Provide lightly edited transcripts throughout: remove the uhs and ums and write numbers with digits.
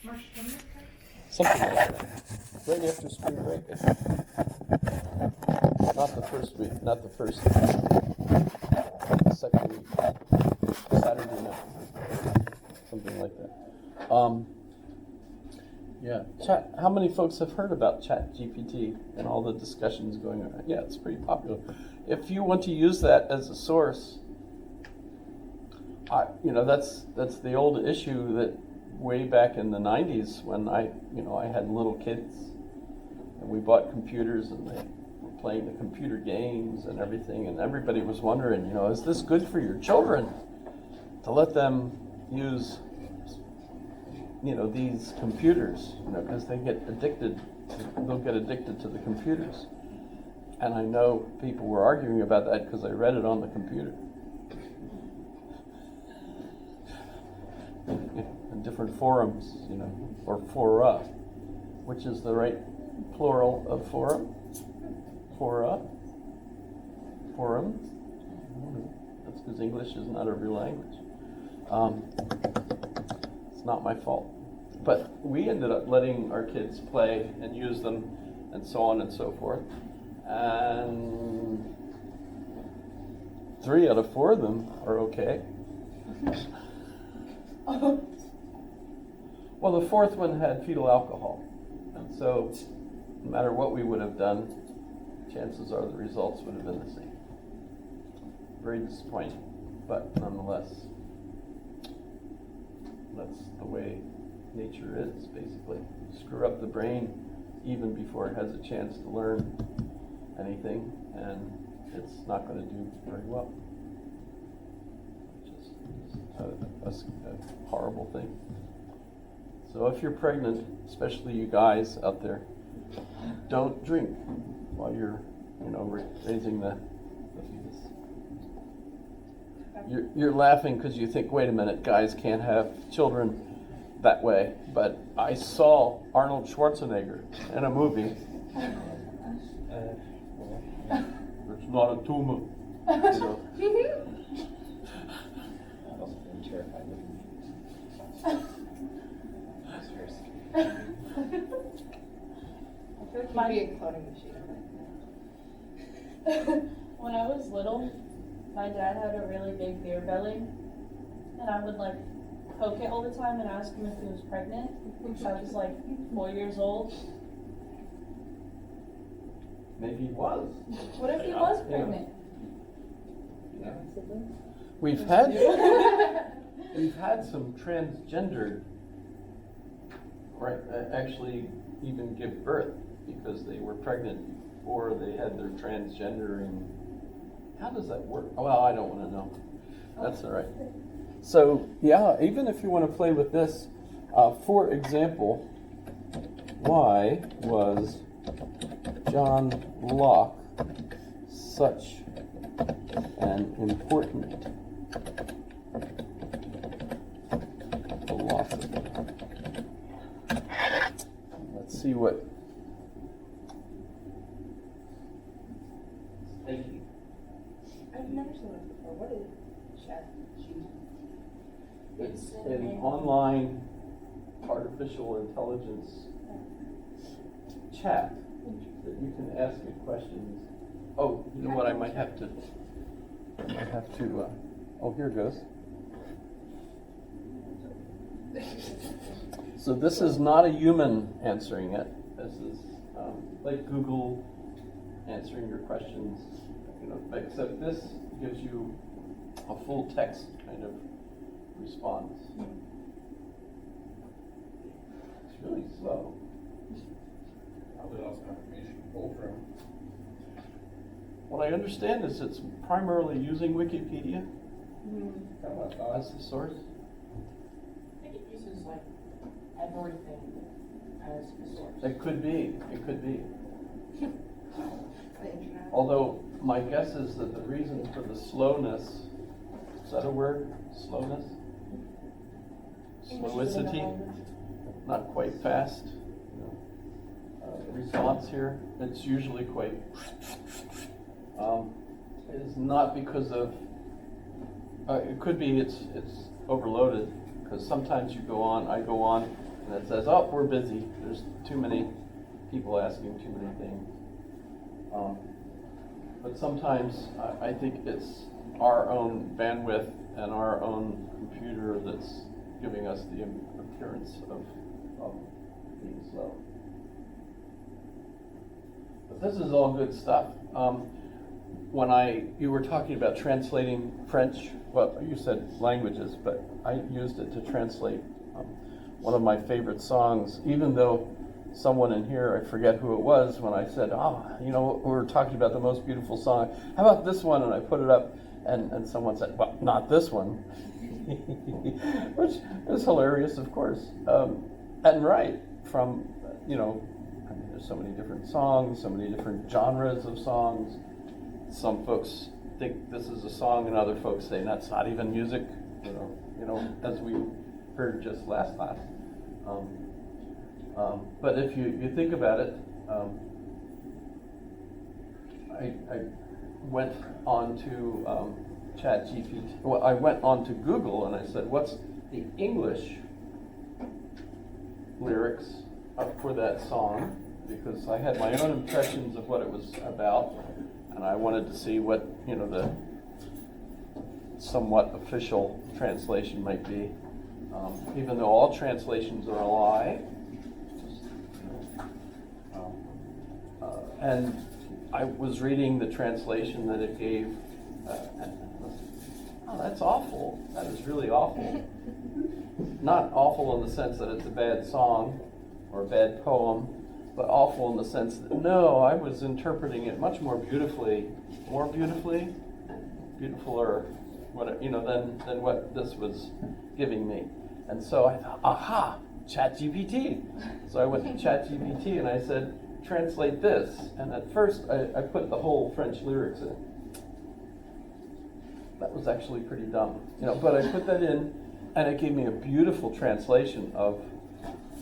March 20th? Something like that. Right after spring break, I think. Not the first week, not the first, second week, Saturday night, something like that. Yeah, how many folks have heard about ChatGPT and all the discussions going on? Yeah, it's pretty popular. If you want to use that as a source, that's the old issue that way back in the 90s when I had little kids and we bought computers and they were playing the computer games and everything, and everybody was wondering, is this good for your children to let them use these computers, because they'll get addicted to the computers. And I know people were arguing about that because I read it on the computer. In different forums, or fora, which is the right plural of forum? Fora? Forum? That's because English is not a real language. It's not my fault. But we ended up letting our kids play and use them and so on and so forth. And 3 out of 4 of them are okay. Well, the 4th one had fetal alcohol. And so no matter what we would have done, chances are the results would have been the same. Very disappointing, but nonetheless, that's the way nature is, basically. You screw up the brain even before it has a chance to learn anything, and it's not going to do very well. Which is a horrible thing. So if you're pregnant, especially you guys out there, don't drink while you're, raising the fetus. You're laughing because you think, wait a minute, guys can't have children that way. But I saw Arnold Schwarzenegger in a movie. It's not a tumor. Might be a cloning machine. When I was little, my dad had a really big beer belly, and I would poke it all the time and ask him if he was pregnant. I was 4 years old. Maybe he was. What if he was pregnant? Yeah. We've had some transgendered, actually even give birth because they were pregnant before they had their transgendering. How does that work? Well, I don't want to know. That's all right. So, yeah, even if you want to play with this, for example, why was John Locke such an important philosopher? Let's see what. Thank you. I've never seen this before. What is ChatGPT? It's an online artificial intelligence chat that you can ask it questions. Oh, you know what? I might have to. Oh, here it goes. So this is not a human answering it. This is like Google answering your questions, except this gives you a full text kind of response. It's really slow. Probably lost information to pull from. What I understand is it's primarily using Wikipedia as the source. I think it uses everything as a source. It could be. It could be. The internet. Although my guess is that the reason for the slowness, is that a word? Slowness? Slowicity? Not quite fast. Response here, it's usually quite, is not because of It could be it's overloaded, because sometimes I go on, and it says, oh, we're busy. There's too many people asking too many things. But sometimes I think it's our own bandwidth and our own computer that's giving us the appearance of being slow. But this is all good stuff. When you were talking about translating French, well, you said languages, but I used it to translate one of my favorite songs, even though someone in here, I forget who it was, when I said, we were talking about the most beautiful song. How about this one? And I put it up, and someone said, well, not this one. Which is hilarious, of course. And right, from, there's so many different songs, so many different genres of songs. Some folks think this is a song, and other folks say that's not even music, as we heard just last class. But if you think about it, I went on to ChatGPT. Well, I went on to Google and I said, "What's the English lyrics for that song?" Because I had my own impressions of what it was about, and I wanted to see what the somewhat official translation might be. Even though all translations are a lie. And I was reading the translation that it gave, that's awful. That is really awful. Not awful in the sense that it's a bad song or a bad poem, but awful in the sense that, no, I was interpreting it much more beautifully, beautifuler, than what this was giving me. And so I thought, aha, ChatGPT. So I went to ChatGPT and I said, translate this. And at first I put the whole French lyrics in. That was actually pretty dumb. But I put that in and it gave me a beautiful translation of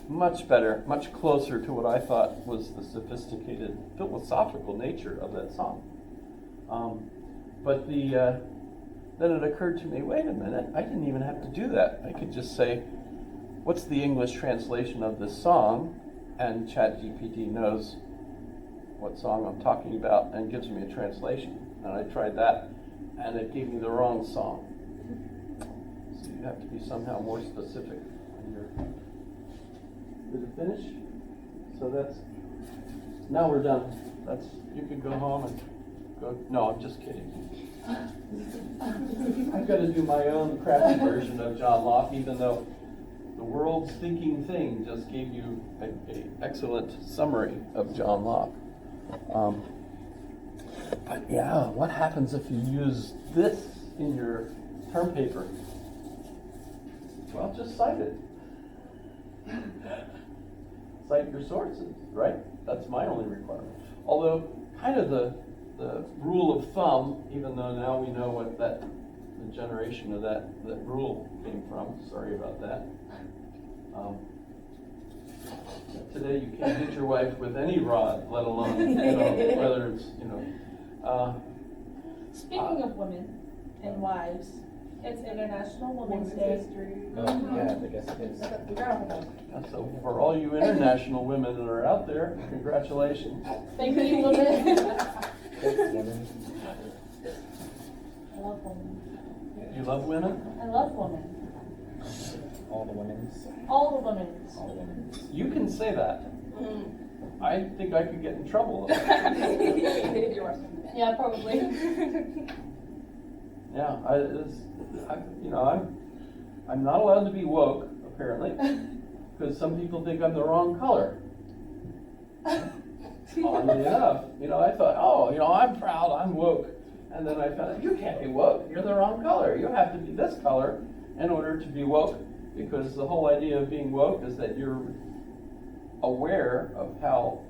much better, much closer to what I thought was the sophisticated philosophical nature of that song. But then it occurred to me, wait a minute, I didn't even have to do that. I could just say, what's the English translation of this song? And ChatGPT knows what song I'm talking about and gives me a translation. And I tried that, and it gave me the wrong song. So you have to be somehow more specific when you're... Did it finish? So now we're done. You can go home and go, no, I'm just kidding. I've got to do my own crappy version of John Locke, even though the World's Thinking Thing just gave you an excellent summary of John Locke. But yeah, what happens if you use this in your term paper? Well, just cite it. Cite your sources, right? That's my only requirement. Although, kind of the rule of thumb, even though now we know what the generation of that rule came from. Sorry about that. Today you can't hit your wife with any rod, let alone whether it's Speaking of women and wives, it's International Women's Day. Oh, yeah, I guess it is. So for all you international women that are out there, congratulations. Thank you, women. Thanks, women. I love women. You love women? I love women. All the women's. All the women's. All the women's. You can say that. I think I could get in trouble. Yeah, probably. Yeah, I'm not allowed to be woke, apparently, because some people think I'm the wrong color. Oddly enough, I thought, I'm proud, I'm woke. And then I found out, you can't be woke, you're the wrong color. You have to be this color in order to be woke, because the whole idea of being woke is that you're aware of how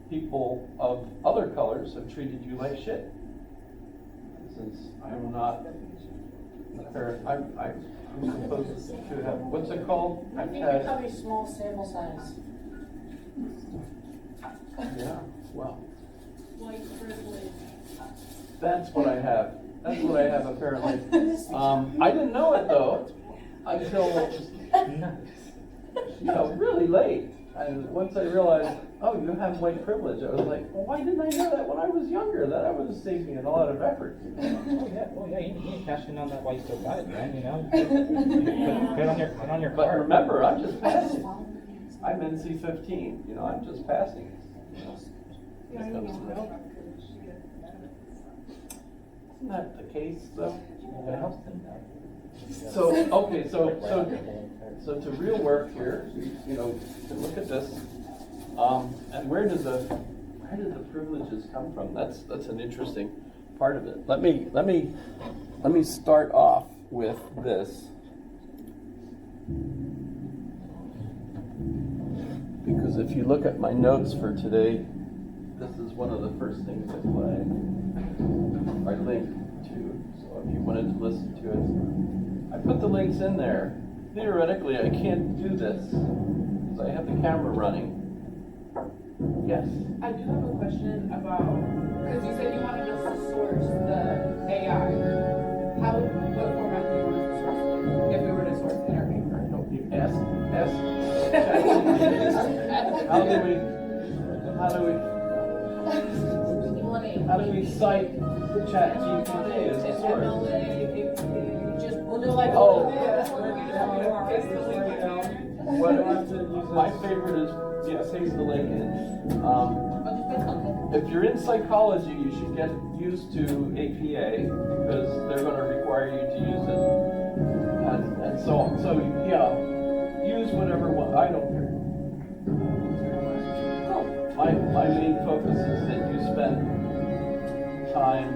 people of other colors have treated you like shit. Since I'm not I'm supposed to have, what's it called? I think you have a small sample size. Yeah, well, White privilege. that's what I have. That's what I have apparently. I didn't know it though until, really late. And once I realized, oh, you have white privilege, I was like, well, why didn't I know that when I was younger? That would have saved me a lot of effort. Oh yeah, you need to cash in on that while you still got it, man, you know? Put it on your But card. remember, I'm just passing. I'm NC 15, I'm just passing. Isn't that the case though? Everybody else didn't know. So, okay, so to real work here, to look at this, and where did the privileges come from? That's an interesting part of it. Let me start off with this, because if you look at my notes for today, this is one of the first things I link to. So if you wanted to listen to it, I put the links in there. Theoretically, I can't do this because I have the camera running. Yes. I do have a question about, because you said you wanted us to source the AI. What format do you want us to source it in? If we were to source it in our paper? Ask. How do we cite ChatGPT as a source? We'll do like. Oh. What? My favorite is, paste the link in. If you're in psychology, you should get used to APA because they're going to require you to use it, and so on. So use whatever one. I don't care. My main focus is that you spend time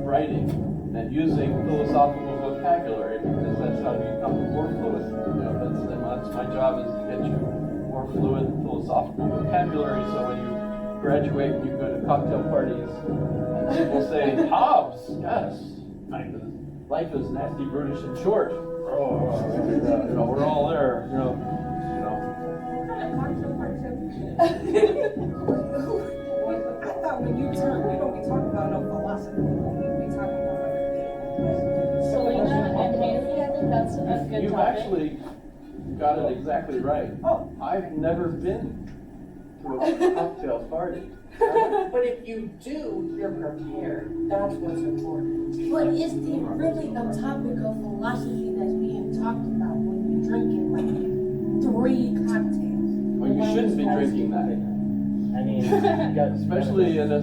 writing and using philosophical vocabulary because that's how you become more fluent. That's my job, is to get you more fluent philosophical vocabulary. So when you graduate and you go to cocktail parties, and people say, Hobbes, yes, life is nasty, brutish, and short. We're all there, I thought when you turn, we don't be talking about no philosophy. We be talking about other things. Selena and Haley, I think that's a good You've topic. actually got it exactly right. Oh. I've never been to a cocktail party. But if you do, you're prepared. That's what's important. But is there really a topic of philosophy that's being talked about when you're drinking like 3 cocktails? Well, you shouldn't be drinking that. I mean, you got Especially in a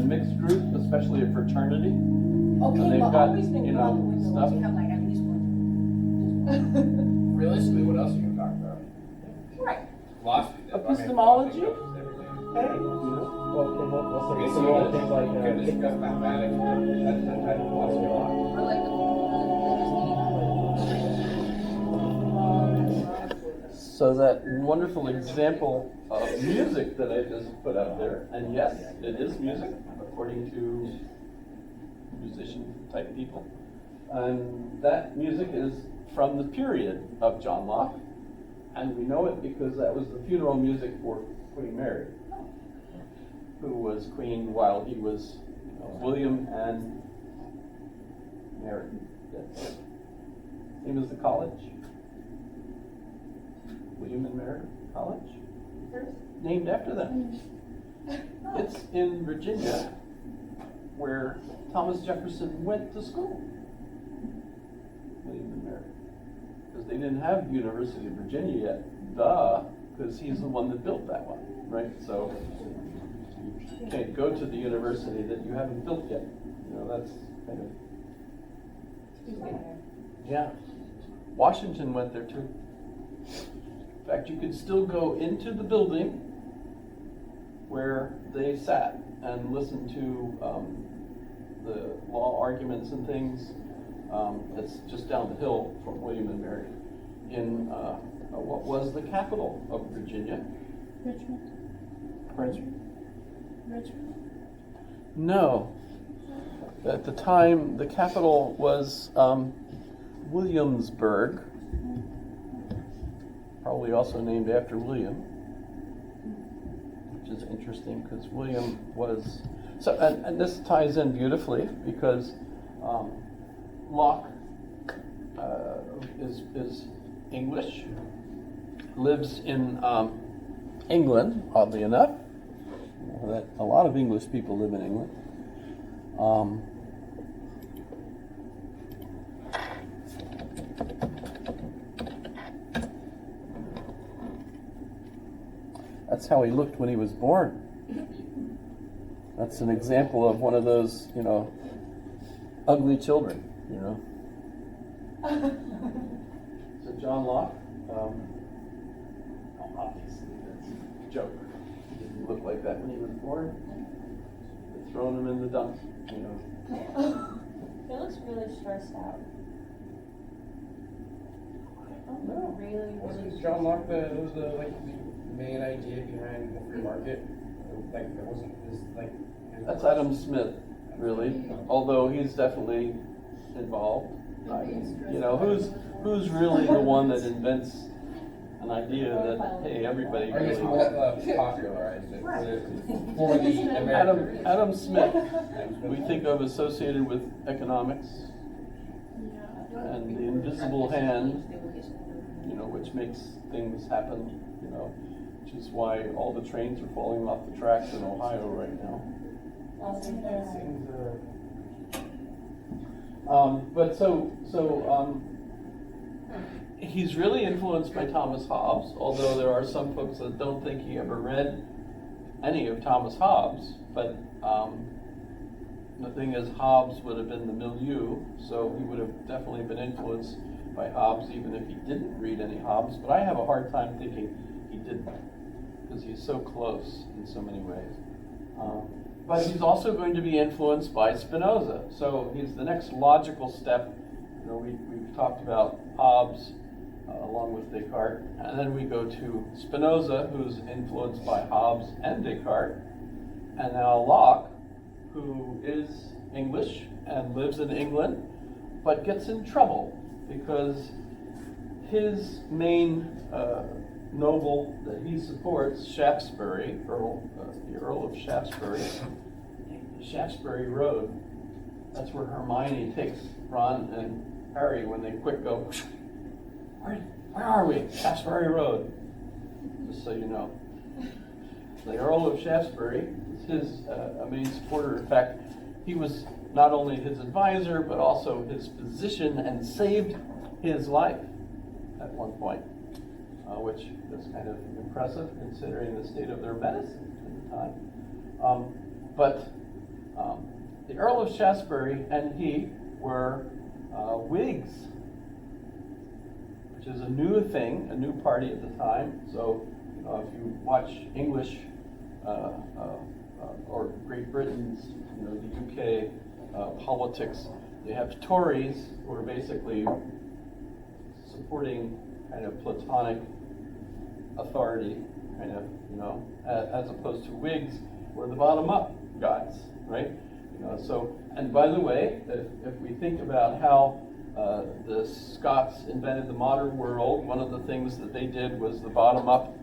mixed group, especially a fraternity. Okay, they've but got, always think about the window stuff. once you have like at least one. Realistically, what else are you gonna talk about? Right. Philosophy. Epistemology? Philosophy Hey, well, what's the goes reason everywhere. why You things like can discuss mathematics, that's the type of philosophy a lot. Or like So that wonderful example of music that I just put up there, and yes, it is music, according to musician type people. And that music is from the period of John Locke, and we know it because that was the funeral music for Queen Mary, who was queen while he was William and Mary. Yes. Same as the college. William and Mary College, named after them. It's in Virginia, where Thomas Jefferson went to school. William and Mary, because they didn't have University of Virginia yet. Because he's the one that built that one, right? So you can't go to the university that you haven't built yet. That's kind of. Yeah. Washington went there too. In fact, you could still go into the building where they sat and listen to the law arguments and things. It's just down the hill from William and Mary in what was the capital of Virginia? Richmond. No. At the time, the capital was Williamsburg. Probably also named after William, which is interesting because William was, and this ties in beautifully because Locke is English, lives in England, oddly enough. That a lot of English people live in England. That's how he looked when he was born. That's an example of one of those, ugly children, So John Locke, obviously that's a joke. He didn't look like that when he was born. They'd thrown him in the dumps, He looks really stressed out. No. Really, Wasn't really. John Locke the main idea behind the free market? Like, that wasn't his, his That's Adam Smith, really. Although he's definitely involved. Who's really the one that invents an idea that, hey, everybody I guess really. popularized it for the American. Adam Smith, we think of associated with economics and the invisible hand, which makes things happen, which is why all the trains are falling off the tracks in Ohio right now. He's really influenced by Thomas Hobbes, although there are some folks that don't think he ever read any of Thomas Hobbes. But the thing is, Hobbes would have been the milieu, so he would have definitely been influenced by Hobbes, even if he didn't read any Hobbes. But I have a hard time thinking he didn't, because he's so close in so many ways. But he's also going to be influenced by Spinoza. So he's the next logical step. We've talked about Hobbes along with Descartes, and then we go to Spinoza, who's influenced by Hobbes and Descartes, and now Locke, who is English and lives in England, but gets in trouble because his main noble that he supports, Shaftesbury, the Earl of Shaftesbury, Shaftesbury Road. That's where Hermione takes Ron and Harry when they quick go, where are we? Shaftesbury Road. Just so you know. The Earl of Shaftesbury is his main supporter. In fact, he was not only his advisor, but also his physician, and saved his life at one point, which is kind of impressive considering the state of their medicine at the time. But the Earl of Shaftesbury and he were Whigs, which is a new thing, a new party at the time. So, if you watch English or Great Britain's, the UK politics, they have Tories who are basically supporting kind of Platonic authority, as opposed to Whigs, who are the bottom-up guys, right? So, and by the way, if we think about how the Scots invented the modern world, one of the things that they did was the bottom-up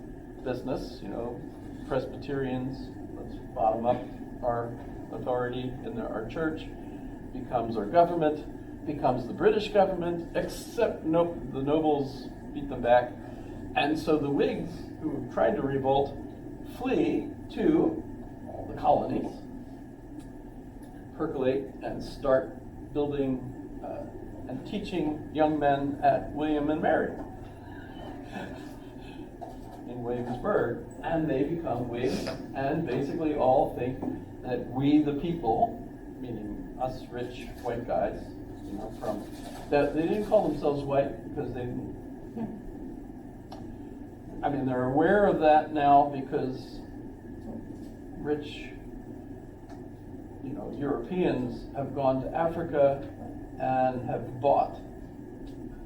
business. Presbyterians, let's bottom up our authority in our church, becomes our government, becomes the British government, except nope, the nobles beat them back. And so the Whigs, who tried to revolt, flee to the colonies, percolate, and start building and teaching young men at William and Mary in Williamsburg, and they become Whigs, and basically all think that we the people, meaning us rich white guys, that they didn't call themselves white because they didn't. They're aware of that now because rich, Europeans have gone to Africa and have bought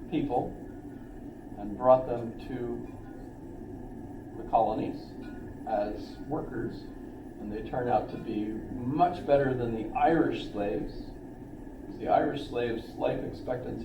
people and brought them to the colonies as workers, and they turn out to be much better than the Irish slaves. The Irish slaves' life expectancy